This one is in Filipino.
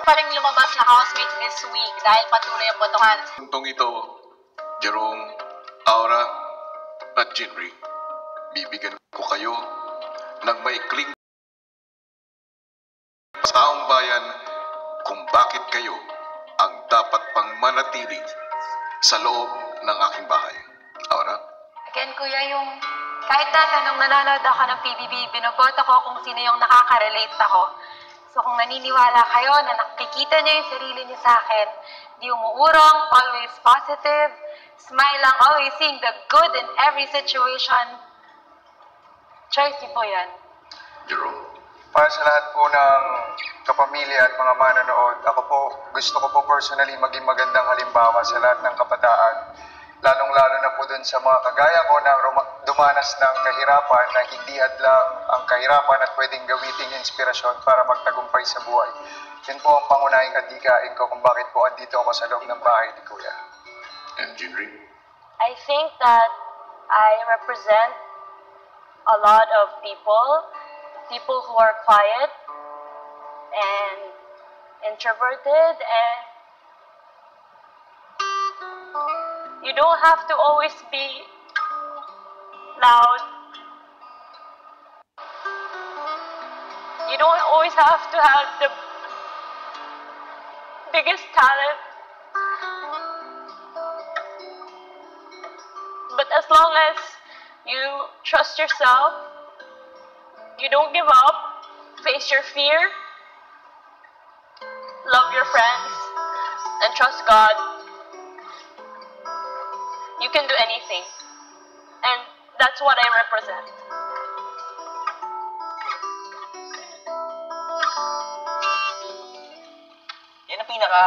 Paring lumabas na housemate this week dahil patuloy ang botohan. Puntong ito, Jerome, Aura, at Jinri, bibigyan ko kayo ng maikling taong bayan kung bakit kayo ang dapat pang manatili sa loob ng aking bahay. Aura? Again, kuya, yung kahit dati nung nanonood ako ng PBB, binoboto ko kung sino yung nakaka-relate ako. So kung naniniwala kayo na nakikita niyo yung sarili niyo sa akin, di umuurong, always positive, smile lang, always seeing the good in every situation, choice niyo po yan. Jerome? Para sa lahat po ng kapamilya at mga manonood, gusto ko po personally maging magandang halimbawa sa lahat ng kabataan, lalong-lalo na po dun sa mga kagaya ko na dumanas ng kahirapan na hindi hadlang ang kahirapan at pwedeng gawiting inspirasyon para magtagumpay sa buhay. Yun po ang pangunahing adhikain ko kung bakit po andito ako sa loob ng bahay ni Kuya. And Jinri? I think that I represent a lot of people who are quiet and introverted, and you don't have to always be loud. You don't always have to have the biggest talent. But as long as you trust yourself, you don't give up, face your fear, love your friends, and trust God, you can do anything. And that's what I represent. Yan ang pinaka